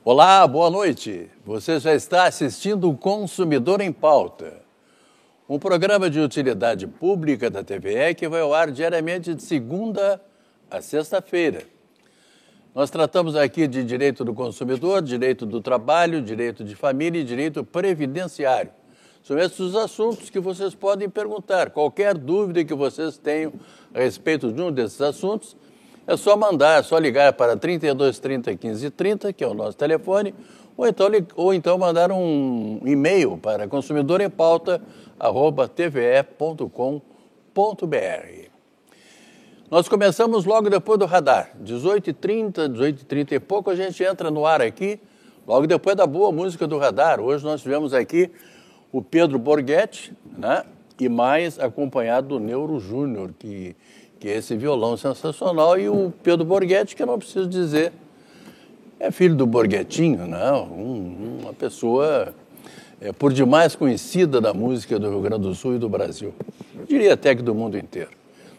Olá, boa noite. Você já está assistindo o Consumidor em Pauta, um programa de utilidade pública da TVE que vai ao ar diariamente de segunda a sexta-feira. Nós tratamos aqui de direito do consumidor, direito do trabalho, direito de família e direito previdenciário. São esses os assuntos que vocês podem perguntar. Qualquer dúvida que vocês tenham a respeito de um desses assuntos, é só mandar, é só ligar para 32 30 15 30, que é o nosso telefone, ou então mandar um e-mail para consumidorempauta@tve.com.br. Nós começamos logo depois do radar, 18h30, 18h30 e pouco, a gente entra no ar aqui, logo depois da boa música do radar. Hoje nós tivemos aqui o Pedro Borghetti, né? E mais acompanhado do Neuro Júnior, que é esse violão sensacional, e o Pedro Borghetti, que eu não preciso dizer, é filho do Borghetinho, não, uma pessoa por demais conhecida da música do Rio Grande do Sul e do Brasil, eu diria até que do mundo inteiro.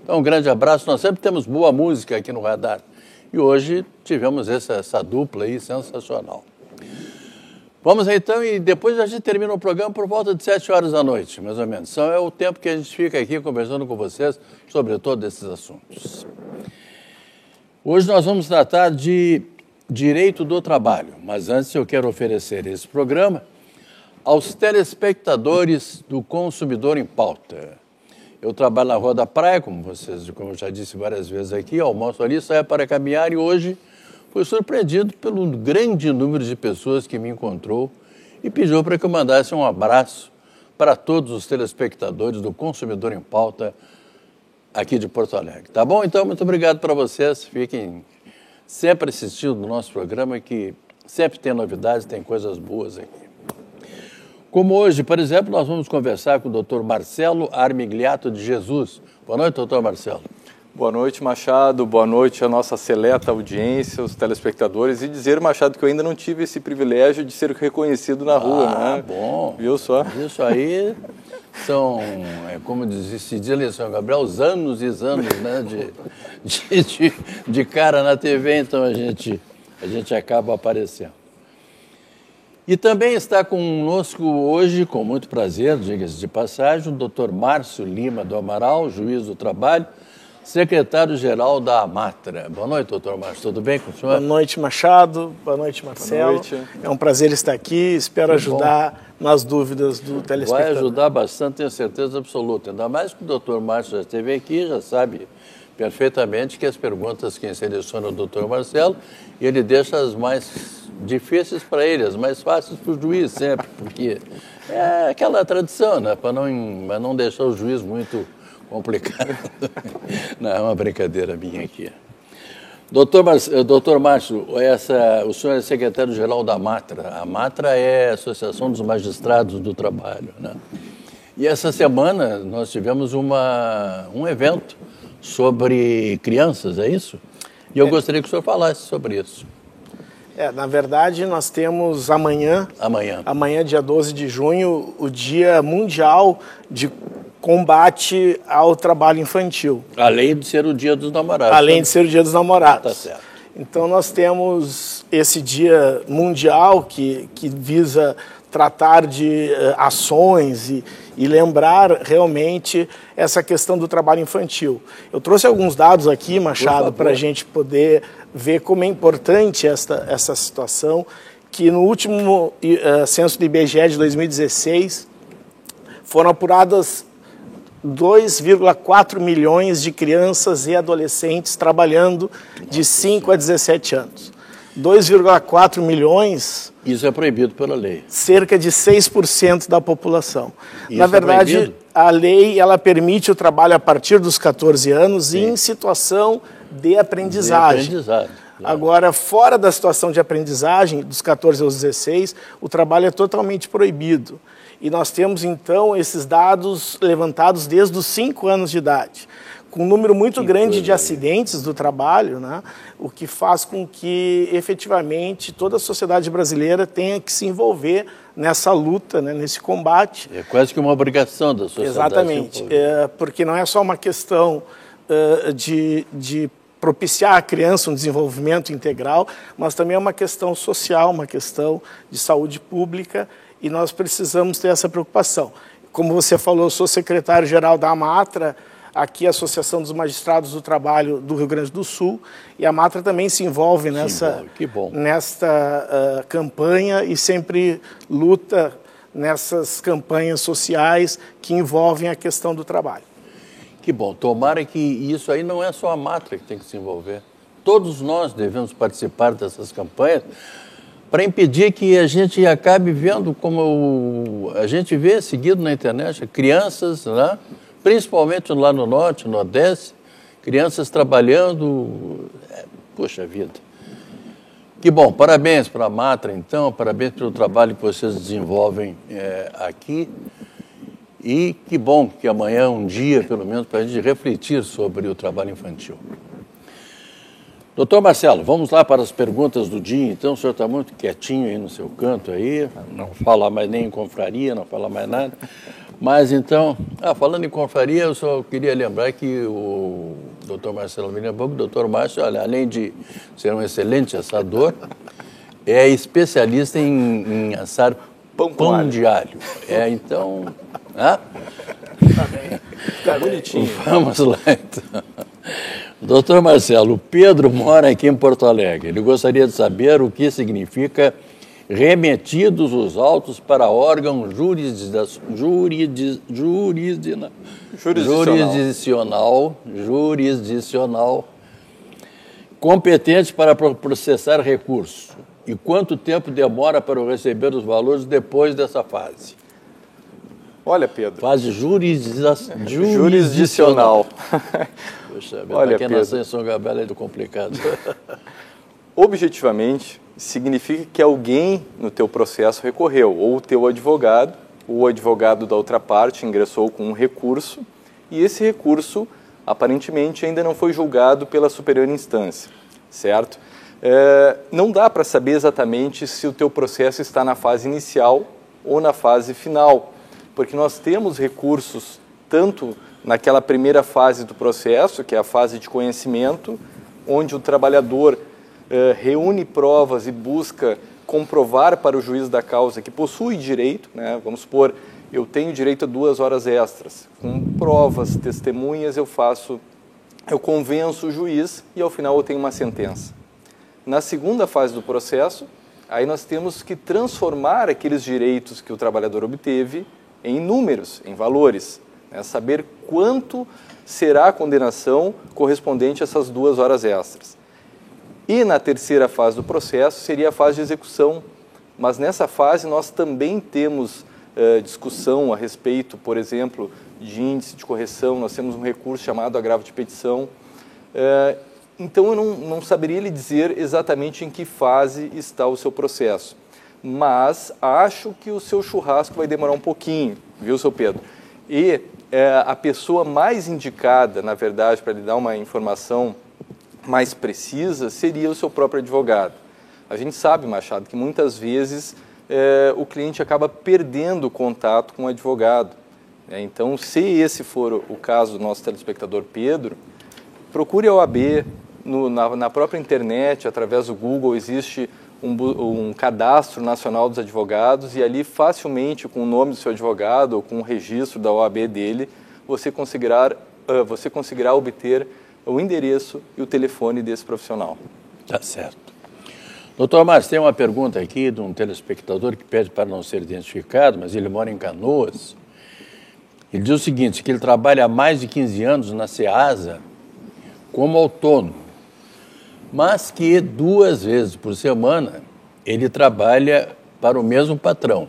Então, um grande abraço, nós sempre temos boa música aqui no radar, e hoje tivemos essa dupla aí sensacional. Vamos então, e depois a gente termina o programa por volta de 7 horas da noite, mais ou menos. Então é o tempo que a gente fica aqui conversando com vocês sobre todos esses assuntos. Hoje nós vamos tratar de direito do trabalho, mas antes eu quero oferecer esse programa aos telespectadores do Consumidor em Pauta. Eu trabalho na Rua da Praia, como eu já disse várias vezes aqui, almoço ali, saio para caminhar e hoje fui surpreendido pelo grande número de pessoas que me encontrou e pediu para que eu mandasse um abraço para todos os telespectadores do Consumidor em Pauta aqui de Porto Alegre. Tá bom? Então, muito obrigado para vocês. Fiquem sempre assistindo o nosso programa, que sempre tem novidades, tem coisas boas aqui. Como hoje, por exemplo, nós vamos conversar com o Dr. Marcelo Armigliato de Jesus. Boa noite, doutor Marcelo. Boa noite, Machado. Boa noite à nossa seleta audiência, os telespectadores. E dizer, Machado, que eu ainda não tive esse privilégio de ser reconhecido na rua, né? Ah, bom. Viu só? Isso aí são, como se diz em São Gabriel, os anos e anos, né, de cara na TV, então a gente acaba aparecendo. E também está conosco hoje, com muito prazer, diga-se de passagem, o Dr. Márcio Lima do Amaral, juiz do trabalho, secretário-geral da Amatra. Boa noite, doutor Márcio. Tudo bem com o senhor? Boa noite, Machado. Boa noite, Marcelo. Boa noite. É um prazer estar aqui. Espero ajudar nas dúvidas do telespectador. Vai ajudar bastante, tenho certeza absoluta. Ainda mais que o doutor Márcio já esteve aqui, já sabe perfeitamente que as perguntas quem seleciona é o doutor Marcelo, e ele deixa as mais difíceis para ele, as mais fáceis para o juiz sempre, porque é aquela tradição, né? Para não deixar o juiz muito complicado. Não, é uma brincadeira minha aqui. Doutor Márcio, o senhor é secretário-geral da Amatra. A Amatra é a Associação dos Magistrados do Trabalho, né? E essa semana nós tivemos um evento sobre crianças, é isso? E eu gostaria que o senhor falasse sobre isso. Na verdade, nós temos amanhã, dia 12 de junho, o Dia Mundial de Combate ao Trabalho Infantil. Além de ser o Dia dos Namorados. Além de ser o Dia dos Namorados. Tá certo. Então nós temos esse Dia Mundial que visa tratar de ações e lembrar realmente essa questão do trabalho infantil. Eu trouxe alguns dados aqui, Machado, para a gente poder ver como é importante essa situação, que no último censo do IBGE de 2016 foram apuradas 2,4 milhões de crianças e adolescentes trabalhando de 5 a 17 anos. 2,4 milhões... Isso é proibido pela lei. Cerca de 6% da população. Isso Na verdade, é a lei ela permite o trabalho a partir dos 14 anos. Sim. E em situação de aprendizagem. Agora, fora da situação de aprendizagem, dos 14 aos 16, o trabalho é totalmente proibido. E nós temos, então, esses dados levantados desde os 5 anos de idade, com um número muito grande de acidentes do trabalho, né? O que faz com que, efetivamente, toda a sociedade brasileira tenha que se envolver nessa luta, né? Nesse combate. É quase que uma obrigação da sociedade. Exatamente, porque não é só uma questão de propiciar à criança um desenvolvimento integral, mas também é uma questão social, uma questão de saúde pública, e nós precisamos ter essa preocupação. Como você falou, eu sou secretário-geral da AMATRA, aqui a Associação dos Magistrados do Trabalho do Rio Grande do Sul, e a AMATRA também se envolve nesta campanha e sempre luta nessas campanhas sociais que envolvem a questão do trabalho. Que bom, tomara que isso aí não é só a AMATRA que tem que se envolver. Todos nós devemos participar dessas campanhas para impedir que a gente acabe vendo, como a gente vê seguido na internet, crianças, né? Principalmente lá no Norte, no Nordeste, crianças trabalhando. Puxa vida. Que bom, parabéns para a AMATRA, então, parabéns pelo trabalho que vocês desenvolvem aqui. E que bom que amanhã é um dia, pelo menos, para a gente refletir sobre o trabalho infantil. Doutor Marcelo, vamos lá para as perguntas do dia. Então, o senhor está muito quietinho aí no seu canto aí, não fala mais nem em confraria, não fala mais nada. Mas então, falando em confraria, eu só queria lembrar que o doutor Marcelo Mirambogo, o doutor Márcio, olha, além de ser um excelente assador, é especialista em assar pão de alho. Então... Tá bem. Tá bonitinho. Vamos lá, então. Doutor Marcelo, o Pedro mora aqui em Porto Alegre. Ele gostaria de saber o que significa remetidos os autos para órgão jurisdicional competente para processar recurso. E quanto tempo demora para receber os valores depois dessa fase? Olha, Pedro. Fase jurisdicional. Poxa, olha, quem nasceu em São Gabriel é complicado. Objetivamente, significa que alguém no teu processo recorreu, ou o teu advogado, ou o advogado da outra parte ingressou com um recurso, e esse recurso, aparentemente, ainda não foi julgado pela superior instância, certo? Não dá para saber exatamente se o teu processo está na fase inicial ou na fase final, porque nós temos recursos tanto naquela primeira fase do processo, que é a fase de conhecimento, onde o trabalhador reúne provas e busca comprovar para o juiz da causa que possui direito, né? Vamos supor, eu tenho direito a 2 horas extras, com provas, testemunhas, eu convenço o juiz e ao final eu tenho uma sentença. Na segunda fase do processo, aí nós temos que transformar aqueles direitos que o trabalhador obteve em números, em valores, né? Saber quanto será a condenação correspondente a essas 2 horas extras. E na terceira fase do processo seria a fase de execução, mas nessa fase nós também temos discussão a respeito, por exemplo, de índice de correção, nós temos um recurso chamado agravo de petição. Então eu não saberia lhe dizer exatamente em que fase está o seu processo, mas acho que o seu churrasco vai demorar um pouquinho, viu, seu Pedro? E a pessoa mais indicada, na verdade, para lhe dar uma informação mais precisa, seria o seu próprio advogado. A gente sabe, Machado, que muitas vezes o cliente acaba perdendo o contato com o advogado. Então, se esse for o caso do nosso telespectador Pedro, procure a OAB, na própria internet, através do Google, existe um cadastro nacional dos advogados e ali facilmente, com o nome do seu advogado ou com o registro da OAB dele, você conseguirá obter o endereço e o telefone desse profissional. Tá certo. Doutor Márcio, tem uma pergunta aqui de um telespectador que pede para não ser identificado, mas ele mora em Canoas. Ele diz o seguinte, que ele trabalha há mais de 15 anos na SEASA como autônomo, mas que 2 vezes por semana ele trabalha para o mesmo patrão.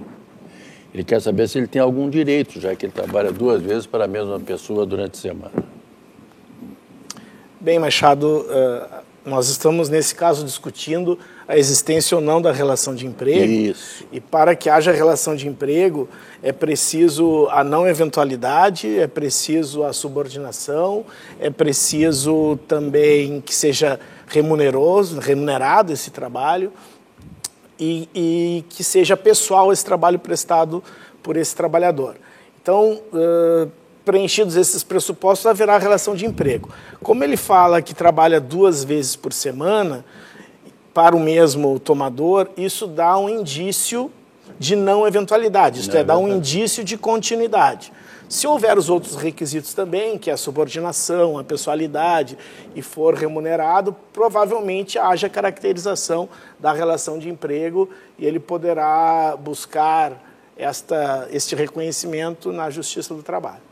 Ele quer saber se ele tem algum direito, já que ele trabalha 2 vezes para a mesma pessoa durante a semana. Bem, Machado, Nós estamos, nesse caso, discutindo a existência ou não da relação de emprego. Isso. E para que haja relação de emprego, é preciso a não eventualidade, é preciso a subordinação, é preciso também que seja remunerado esse trabalho e que seja pessoal esse trabalho prestado por esse trabalhador. Então, preenchidos esses pressupostos, haverá relação de emprego. Como ele fala que trabalha 2 vezes por semana, para o mesmo tomador, isso dá um indício de não eventualidade, isto é, dá um indício de continuidade. Se houver os outros requisitos também, que é a subordinação, a pessoalidade, e for remunerado, provavelmente haja caracterização da relação de emprego e ele poderá buscar este reconhecimento na Justiça do Trabalho.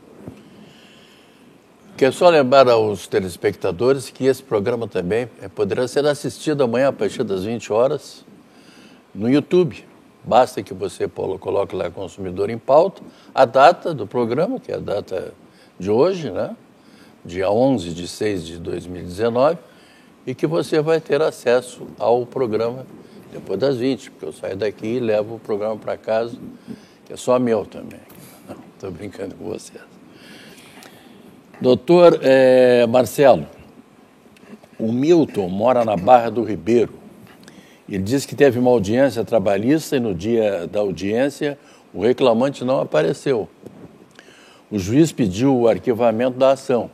Quero só lembrar aos telespectadores que esse programa também poderá ser assistido amanhã a partir das 20 horas no YouTube. Basta que você coloque lá Consumidor em Pauta, a data do programa, que é a data de hoje, né? Dia 11/6/2019, e que você vai ter acesso ao programa depois das 20, porque eu saio daqui e levo o programa para casa, que é só meu também. Não, estou brincando com vocês. Doutor Marcelo, o Milton mora na Barra do Ribeiro. Ele disse que teve uma audiência trabalhista e no dia da audiência o reclamante não apareceu. O juiz pediu o arquivamento da ação.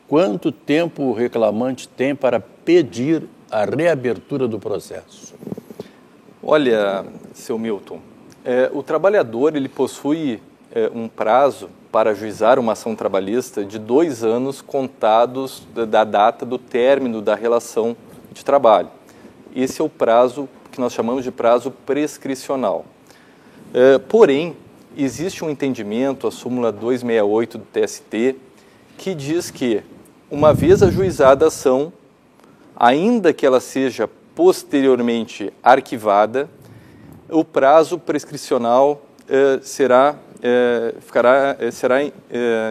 Quanto tempo o reclamante tem para pedir a reabertura do processo? Olha, seu Milton, o trabalhador ele possui um prazo para ajuizar uma ação trabalhista de 2 anos contados da data do término da relação de trabalho. Esse é o prazo que nós chamamos de prazo prescricional. Porém, existe um entendimento, a súmula 268 do TST, que diz que, uma vez ajuizada a ação, ainda que ela seja posteriormente arquivada, o prazo prescricional será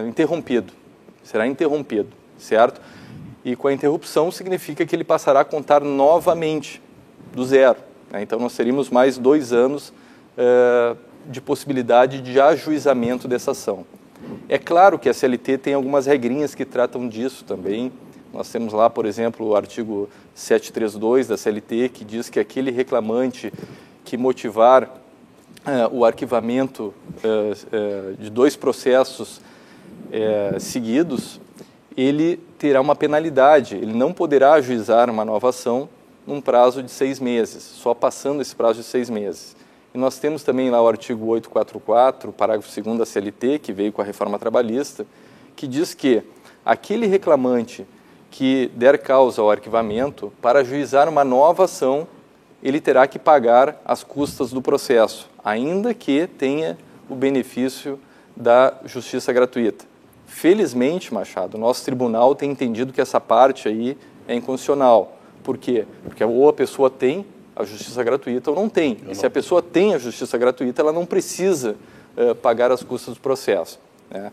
interrompido, certo? E com a interrupção significa que ele passará a contar novamente do zero, né? Então nós teríamos mais 2 anos de possibilidade de ajuizamento dessa ação. É claro que a CLT tem algumas regrinhas que tratam disso também. Nós temos lá, por exemplo, o artigo 732 da CLT, que diz que aquele reclamante que motivar o arquivamento de 2 processos seguidos, ele terá uma penalidade, ele não poderá ajuizar uma nova ação num prazo de 6 meses, só passando esse prazo de 6 meses. E nós temos também lá o artigo 844, parágrafo 2º da CLT, que veio com a reforma trabalhista, que diz que aquele reclamante que der causa ao arquivamento, para ajuizar uma nova ação, ele terá que pagar as custas do processo, ainda que tenha o benefício da justiça gratuita. Felizmente, Machado, o nosso tribunal tem entendido que essa parte aí é inconstitucional. Por quê? Porque ou a pessoa tem a justiça gratuita ou não tem. E se a pessoa tem a justiça gratuita, ela não precisa pagar as custas do processo, né?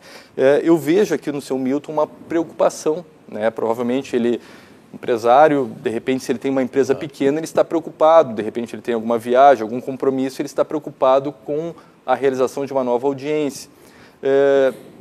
Eu vejo aqui no seu Milton uma preocupação, né? Provavelmente ele, empresário, de repente se ele tem uma empresa pequena, ele está preocupado, de repente ele tem alguma viagem, algum compromisso, ele está preocupado com a realização de uma nova audiência.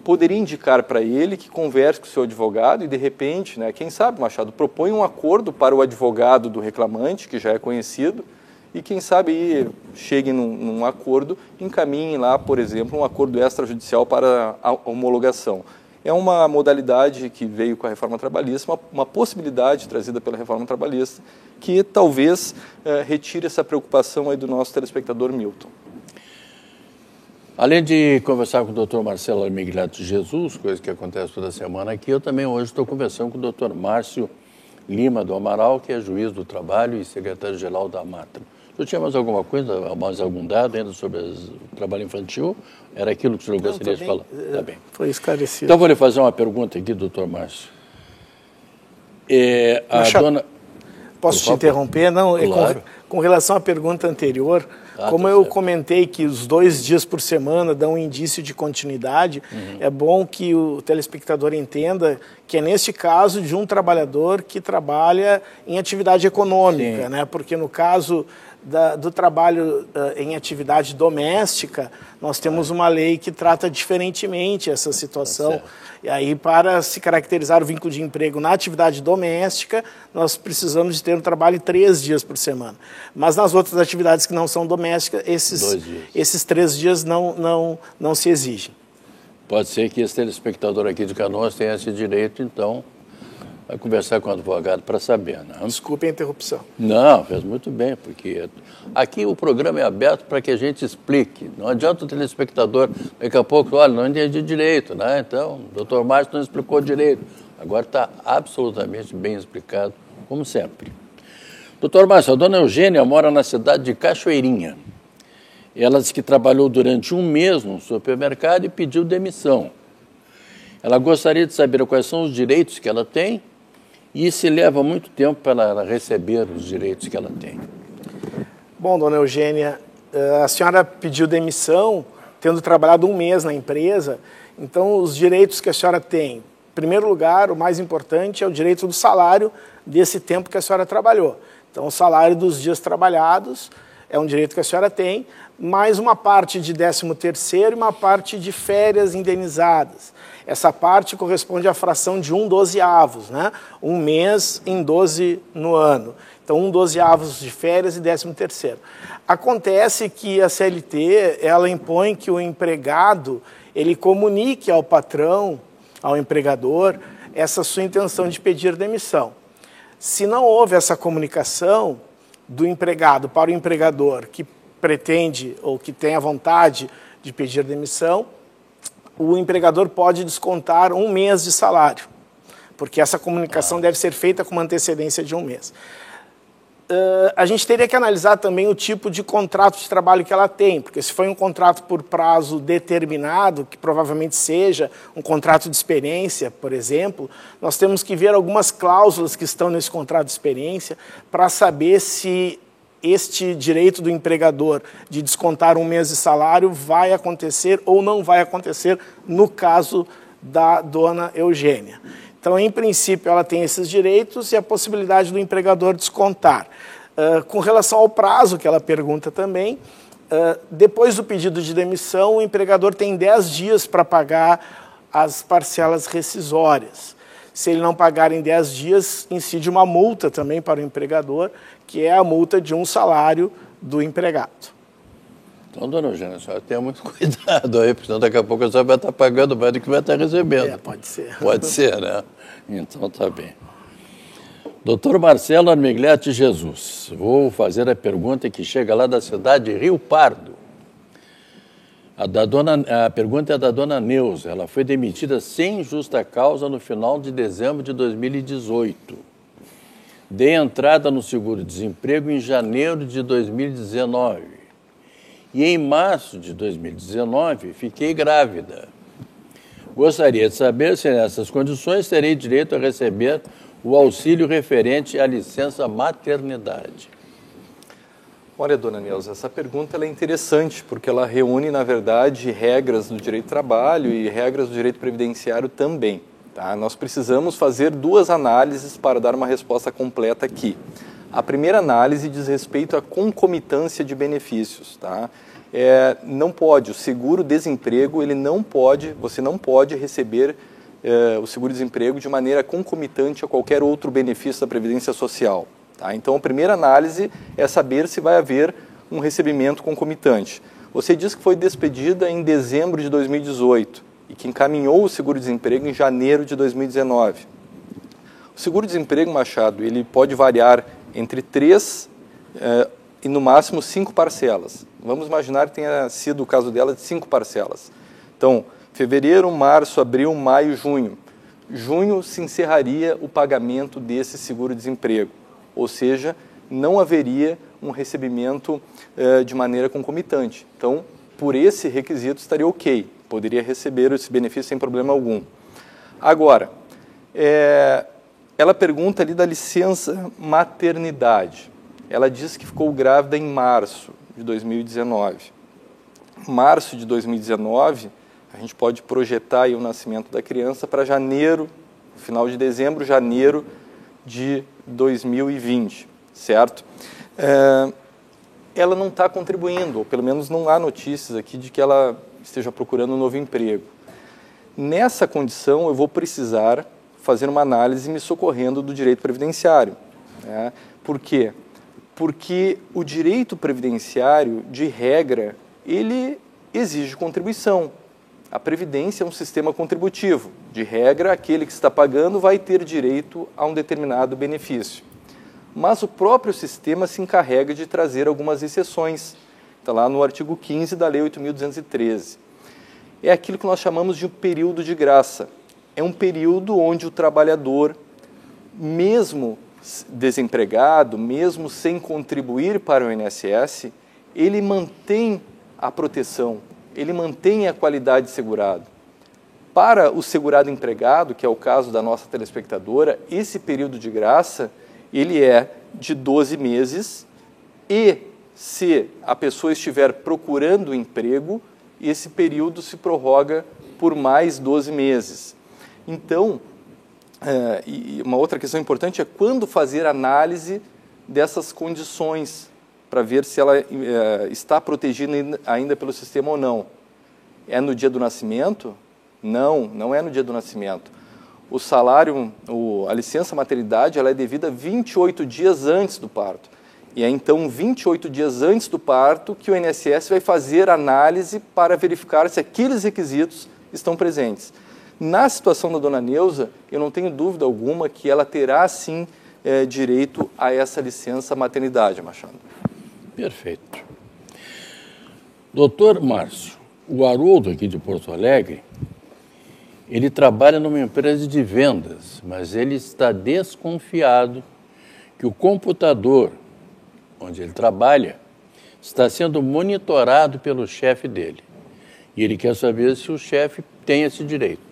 Poderia indicar para ele que converse com o seu advogado e, de repente, né, quem sabe, Machado, propõe um acordo para o advogado do reclamante, que já é conhecido, e quem sabe aí chegue num acordo, encaminhe lá, por exemplo, um acordo extrajudicial para a homologação. É uma modalidade que veio com a reforma trabalhista, uma possibilidade trazida pela reforma trabalhista, que talvez retire essa preocupação aí do nosso telespectador Milton. Além de conversar com o doutor Marcelo Armigliato Jesus, coisa que acontece toda semana aqui, eu também hoje estou conversando com o doutor Márcio Lima do Amaral, que é juiz do trabalho e secretário-geral da Amatra. O senhor tinha mais alguma coisa, mais algum dado ainda sobre o trabalho infantil? Era aquilo que o senhor gostaria de falar? Tá bem. Foi esclarecido. Então, vou lhe fazer uma pergunta aqui, doutor Márcio. Posso te interromper? Não, claro. Com relação à pergunta anterior, como eu comentei que os 2 dias por semana dão um indício de continuidade, é bom que o telespectador entenda que é neste caso de um trabalhador que trabalha em atividade econômica, né? Porque no caso do trabalho em atividade doméstica, nós temos uma lei que trata diferentemente essa situação. E aí, para se caracterizar o vínculo de emprego na atividade doméstica, nós precisamos de ter um trabalho 3 dias por semana. Mas nas outras atividades que não são domésticas, esses 3 dias não se exigem. Pode ser que esse telespectador aqui de Canoas tenha esse direito, então vai conversar com o advogado para saber. Né? Desculpe a interrupção. Não, fez muito bem, porque aqui o programa é aberto para que a gente explique. Não adianta o telespectador, daqui a pouco, olha, não entendi direito, né? Então, o doutor Márcio não explicou direito. Agora está absolutamente bem explicado, como sempre. Doutor Márcio, a dona Eugênia mora na cidade de Cachoeirinha. Ela disse que trabalhou durante 1 mês no supermercado e pediu demissão. Ela gostaria de saber quais são os direitos que ela tem e se leva muito tempo para ela receber os direitos que ela tem. Bom, dona Eugênia, a senhora pediu demissão tendo trabalhado 1 mês na empresa, então os direitos que a senhora tem, em primeiro lugar, o mais importante é o direito do salário desse tempo que a senhora trabalhou. Então, o salário dos dias trabalhados é um direito que a senhora tem, mais uma parte de 13º e uma parte de férias indenizadas. Essa parte corresponde à fração de 1/12, né? 1 mês em 12 no ano. Então, 1/12 de férias e 13º. Acontece que a CLT, ela impõe que o empregado, ele comunique ao patrão, ao empregador, essa sua intenção de pedir demissão. Se não houve essa comunicação do empregado para o empregador que pretende ou que tem a vontade de pedir demissão, o empregador pode descontar 1 mês de salário, porque essa comunicação deve ser feita com uma antecedência de 1 mês. A gente teria que analisar também o tipo de contrato de trabalho que ela tem, porque se foi um contrato por prazo determinado, que provavelmente seja um contrato de experiência, por exemplo, nós temos que ver algumas cláusulas que estão nesse contrato de experiência para saber se este direito do empregador de descontar 1 mês de salário vai acontecer ou não vai acontecer no caso da dona Eugênia. Então, em princípio, ela tem esses direitos e a possibilidade do empregador descontar. Com relação ao prazo, que ela pergunta também, depois do pedido de demissão, o empregador tem 10 dias para pagar as parcelas rescisórias. Se ele não pagar em 10 dias, incide uma multa também para o empregador, que é a multa de 1 salário do empregado. Então, dona Eugênia, a senhora tenha muito cuidado aí, porque senão daqui a pouco a senhora vai estar pagando mais do que vai estar recebendo. Pode ser. Pode ser, né? Então, tá bem. Doutor Marcelo Armigliati Jesus, vou fazer a pergunta que chega lá da cidade de Rio Pardo. A pergunta é da dona Neuza. Ela foi demitida sem justa causa no final de dezembro de 2018. Dei entrada no seguro-desemprego em janeiro de 2019. E em março de 2019 fiquei grávida. Gostaria de saber se nessas condições terei direito a receber o auxílio referente à licença maternidade. Olha, dona Neuza, essa pergunta ela é interessante, porque ela reúne, na verdade, regras do direito do trabalho e regras do direito previdenciário também. Tá? Nós precisamos fazer 2 análises para dar uma resposta completa aqui. A primeira análise diz respeito à concomitância de benefícios. Tá? Não pode, o seguro-desemprego, você não pode receber o seguro-desemprego de maneira concomitante a qualquer outro benefício da Previdência Social. Tá? Então, a primeira análise é saber se vai haver um recebimento concomitante. Você diz que foi despedida em dezembro de 2018 e que encaminhou o seguro-desemprego em janeiro de 2019. O seguro-desemprego, Machado, ele pode variar entre 3 e no máximo 5 parcelas. Vamos imaginar que tenha sido o caso dela de 5 parcelas. Então, fevereiro, março, abril, maio, junho. Junho se encerraria o pagamento desse seguro-desemprego. Ou seja, não haveria um recebimento de maneira concomitante. Então, por esse requisito estaria ok, poderia receber esse benefício sem problema algum. Agora, ela pergunta ali da licença maternidade. ela diz que ficou grávida em março de 2019. Março de 2019, a gente pode projetar aí o nascimento da criança para janeiro, final de dezembro, janeiro de 2020, certo? Ela não está contribuindo, ou pelo menos não há notícias aqui de que ela esteja procurando um novo emprego. Nessa condição, eu vou precisar fazer uma análise me socorrendo do direito previdenciário. Né? Por quê? Porque o direito previdenciário, de regra, ele exige contribuição. A Previdência é um sistema contributivo. De regra, aquele que está pagando vai ter direito a um determinado benefício. Mas o próprio sistema se encarrega de trazer algumas exceções. Está lá no artigo 15 da Lei 8.213. É aquilo que nós chamamos de um período de graça. É um período onde o trabalhador, mesmo desempregado, mesmo sem contribuir para o INSS, ele mantém a proteção, ele mantém a qualidade de segurado. Para o segurado empregado, que é o caso da nossa telespectadora, esse período de graça, ele é de 12 meses e, se a pessoa estiver procurando emprego, esse período se prorroga por mais 12 meses. Então, e uma outra questão importante é quando fazer análise dessas condições, para ver se ela está protegida ainda pelo sistema ou não. É no dia do nascimento? Não, não é no dia do nascimento. O salário, a licença maternidade, ela é devida 28 dias antes do parto. E é então 28 dias antes do parto que o INSS vai fazer análise para verificar se aqueles requisitos estão presentes. Na situação da dona Neuza, eu não tenho dúvida alguma que ela terá, sim, direito a essa licença maternidade, Machado. Perfeito. Doutor Márcio, o Haroldo aqui de Porto Alegre, ele trabalha numa empresa de vendas, mas ele está desconfiado que o computador onde ele trabalha está sendo monitorado pelo chefe dele. E ele quer saber se o chefe tem esse direito.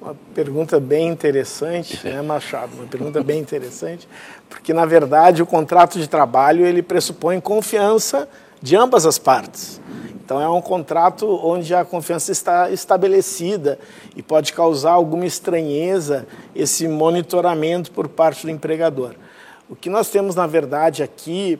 Uma pergunta bem interessante, né, Machado? Uma pergunta bem interessante, porque, na verdade, o contrato de trabalho ele pressupõe confiança de ambas as partes. Então, é um contrato onde a confiança está estabelecida e pode causar alguma estranheza esse monitoramento por parte do empregador. O que nós temos, na verdade, aqui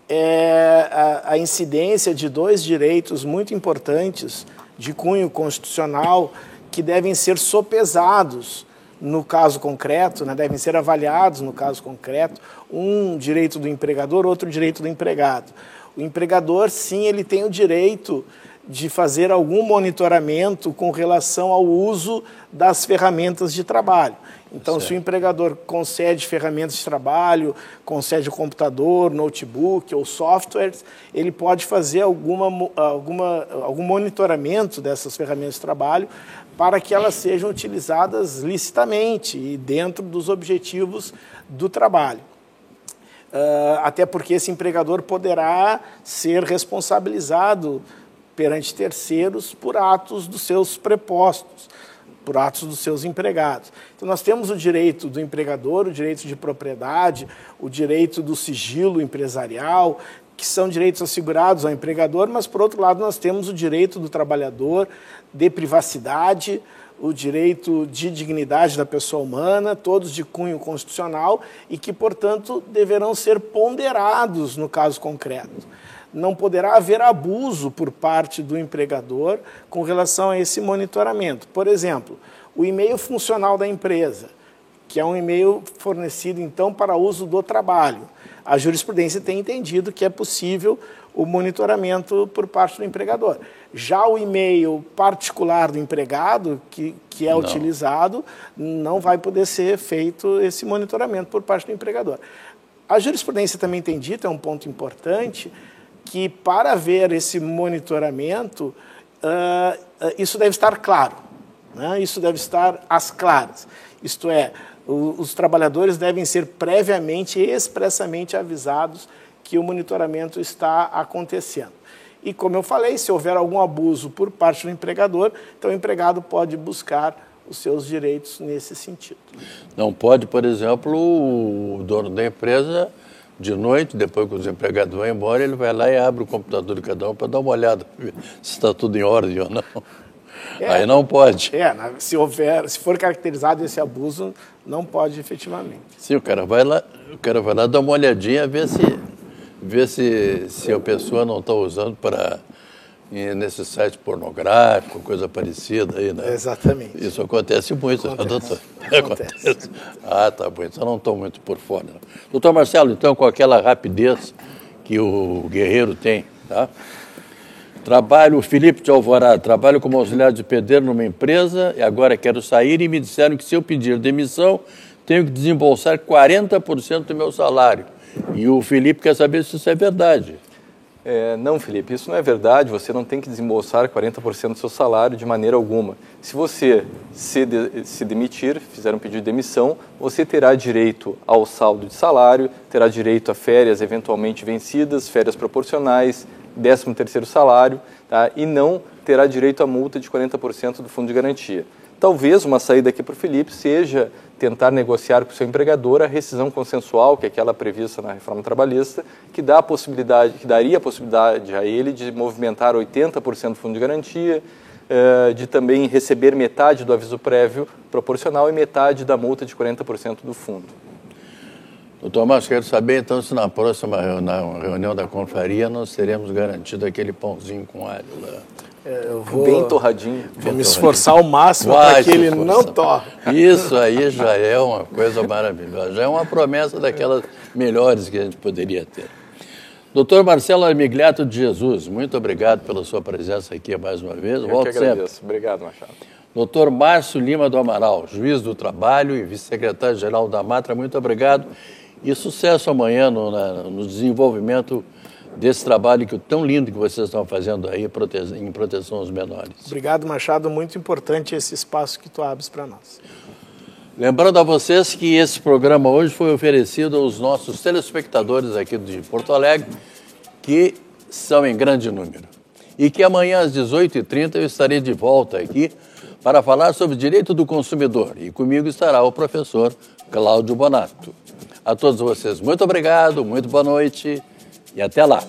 é a incidência de dois direitos muito importantes de cunho constitucional que devem ser sopesados no caso concreto, né, devem ser avaliados no caso concreto, um direito do empregador, outro direito do empregado. O empregador, sim, ele tem o direito de fazer algum monitoramento com relação ao uso das ferramentas de trabalho. Então, certo. Se o empregador concede ferramentas de trabalho, concede computador, notebook ou softwares, ele pode fazer algum monitoramento dessas ferramentas de trabalho para que elas sejam utilizadas licitamente e dentro dos objetivos do trabalho. Até porque esse empregador poderá ser responsabilizado perante terceiros por atos dos seus prepostos, por atos dos seus empregados. Então, nós temos o direito do empregador, o direito de propriedade, o direito do sigilo empresarial, que são direitos assegurados ao empregador, mas, por outro lado, nós temos o direito do trabalhador de privacidade, o direito de dignidade da pessoa humana, todos de cunho constitucional e que, portanto, deverão ser ponderados no caso concreto. Não poderá haver abuso por parte do empregador com relação a esse monitoramento. Por exemplo, o e-mail funcional da empresa, que é um e-mail fornecido, então, para uso do trabalho. A jurisprudência tem entendido que é possível o monitoramento por parte do empregador. Já o e-mail particular do empregado, que é utilizado, não vai poder ser feito esse monitoramento por parte do empregador. A jurisprudência também tem dito, é um ponto importante, que para haver esse monitoramento, isso deve estar claro, né? Isso deve estar às claras. Isto é, os trabalhadores devem ser previamente e expressamente avisados que o monitoramento está acontecendo. E, como eu falei, se houver algum abuso por parte do empregador, então o empregado pode buscar os seus direitos nesse sentido. Não pode, por exemplo, o dono da empresa de noite, depois que os empregados vão embora, ele vai lá e abre o computador de cada um para dar uma olhada, se está tudo em ordem ou não. Aí não pode. Se for caracterizado esse abuso, não pode efetivamente. Sim, o cara vai lá dar uma olhadinha, ver se a pessoa não está usando para nesse site pornográfico, coisa parecida aí, né? Exatamente. Isso acontece muito, né, doutor? Acontece. Ah, tá bom, então não estou muito por fora. Não. Doutor Marcelo, então, com aquela rapidez que o guerreiro tem, tá? Trabalho, Felipe de Alvorada, trabalho como auxiliar de pedreiro numa empresa e agora quero sair e me disseram que se eu pedir demissão, tenho que desembolsar 40% do meu salário. E o Felipe quer saber se isso é verdade. Não, Felipe, isso não é verdade. Você não tem que desembolsar 40% do seu salário de maneira alguma. Se você se demitir, fizer um pedido de demissão, você terá direito ao saldo de salário, terá direito a férias eventualmente vencidas, férias proporcionais, 13º salário, tá? E não terá direito à multa de 40% do fundo de garantia. Talvez uma saída aqui para o Felipe seja tentar negociar com o seu empregador a rescisão consensual, que é aquela prevista na reforma trabalhista, que daria a possibilidade a ele de movimentar 80% do fundo de garantia, de também receber metade do aviso prévio proporcional e metade da multa de 40% do fundo. Doutor Márcio, quero saber então se na próxima reunião da confraria nós teremos garantido aquele pãozinho com alho lá. Bem torradinho. Vou me esforçar ao máximo para que ele não torre. Isso aí já é uma coisa maravilhosa, já é uma promessa daquelas melhores que a gente poderia ter. Doutor Marcelo Armigliato de Jesus, muito obrigado pela sua presença aqui mais uma vez. Eu que agradeço. Obrigado, Machado. Doutor Márcio Lima do Amaral, juiz do trabalho e vice-secretário-geral da Matra, muito obrigado e sucesso amanhã no desenvolvimento desse trabalho tão lindo que vocês estão fazendo aí em proteção aos menores. Obrigado, Machado. Muito importante esse espaço que tu abres para nós. Lembrando a vocês que esse programa hoje foi oferecido aos nossos telespectadores aqui de Porto Alegre, que são em grande número. E que amanhã às 18h30 eu estarei de volta aqui para falar sobre direito do consumidor. E comigo estará o professor Cláudio Bonato. A todos vocês, muito obrigado, muito boa noite. E até lá.